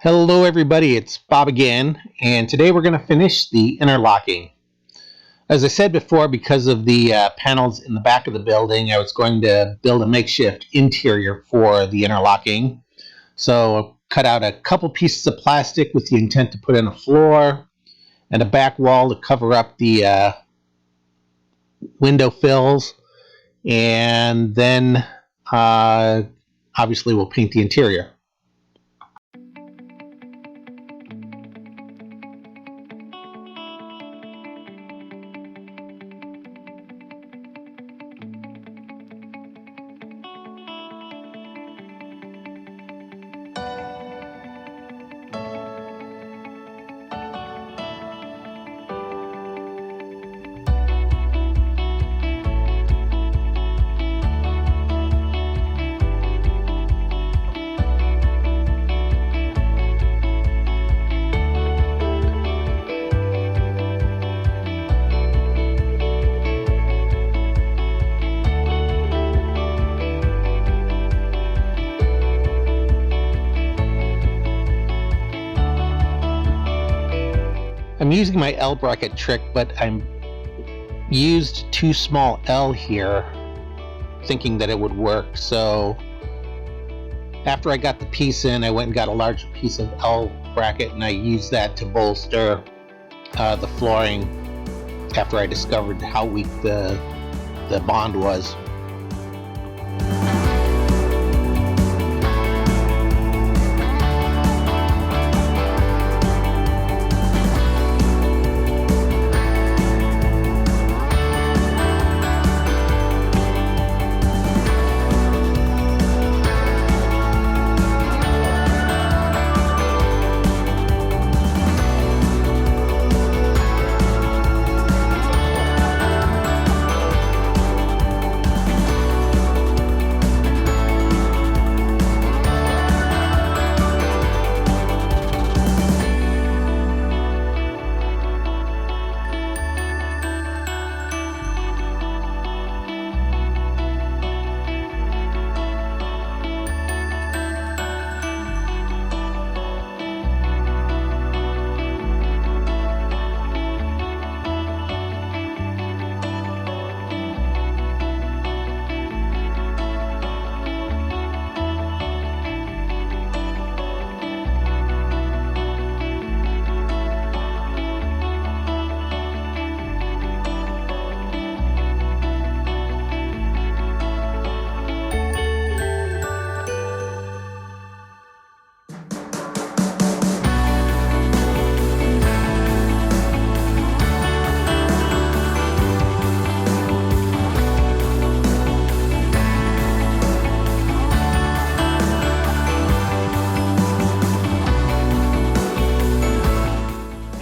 Hello everybody, it's Bob again, and today we're going to finish the interlocking. As I said before, because of the panels in the back of the building, I was going to build a makeshift interior for the interlocking. So I cut out a couple pieces of plastic with the intent to put in a floor and a back wall to cover up the window fills, and then obviously we'll paint the interior. I'm using my L bracket trick, but I'm used too small L here, thinking that it would work. So after I got the piece in, I went and got a larger piece of L bracket, and I used that to bolster the flooring after I discovered how weak the bond was.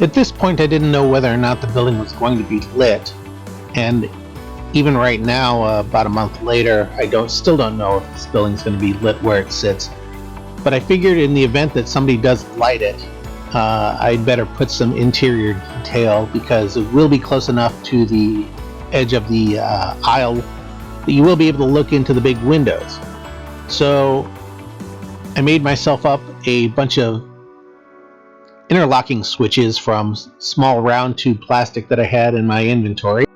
At this point, I didn't know whether or not the building was going to be lit, and even right now, about a month later, I still don't know if this building's going to be lit where it sits. But I figured in the event that somebody does light it, I'd better put some interior detail, because it will be close enough to the edge of the aisle that you will be able to look into the big windows. So I made myself up a bunch of interlocking switches from small round tube plastic that I had in my inventory.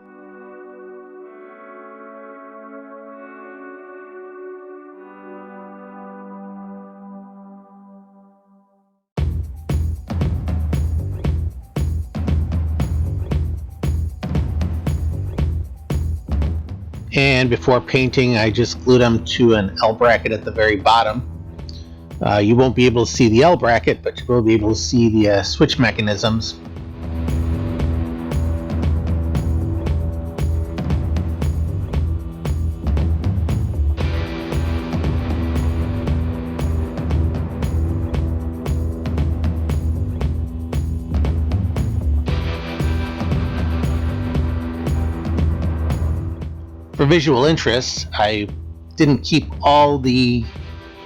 And before painting, I just glued them to an L bracket at the very bottom. You won't be able to see the L bracket, but you will be able to see the switch mechanisms. For visual interest, I didn't keep all the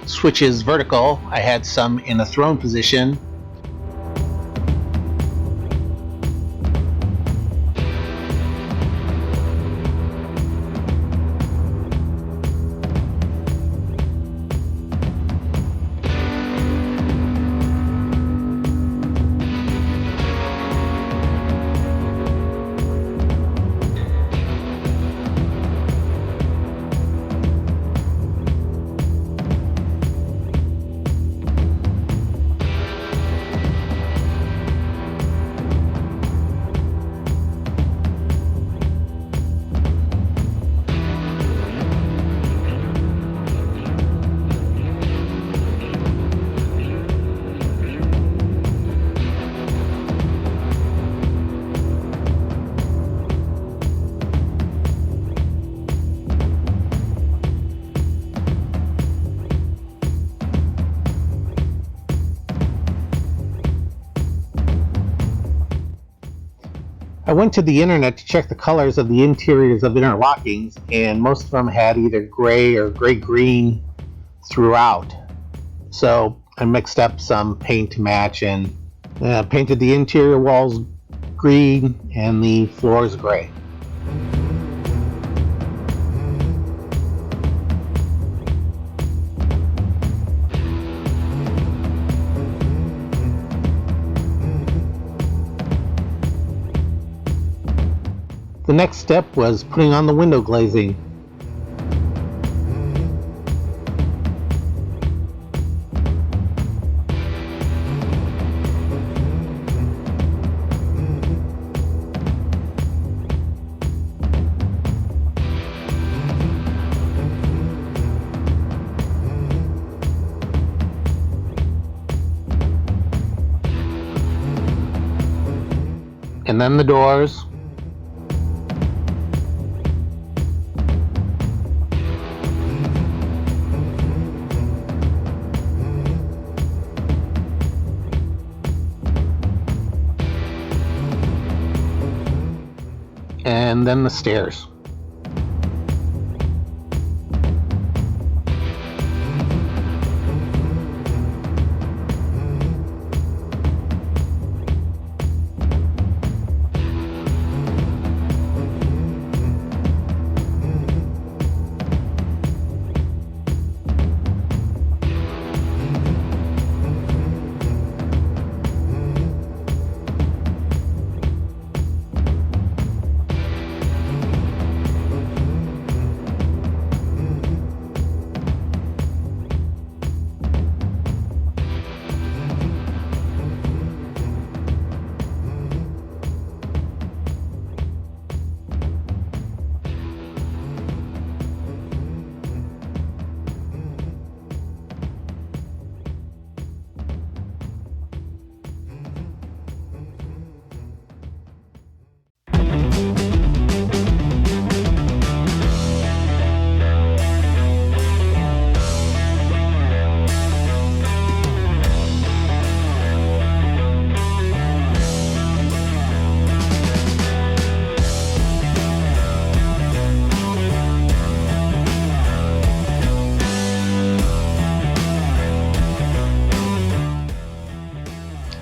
switches vertical. I had some in a throne position. I went to the internet to check the colors of the interiors of interlockings, and most of them had either gray or gray-green throughout. So I mixed up some paint to match and painted the interior walls green and the floors gray. The next step was putting on the window glazing. And then the doors. And then the stairs.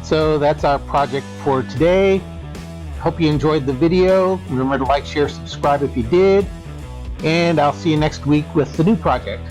So that's our project for today. Hope you enjoyed the video. Remember to like, share, subscribe if you did. And I'll see you next week with the new project.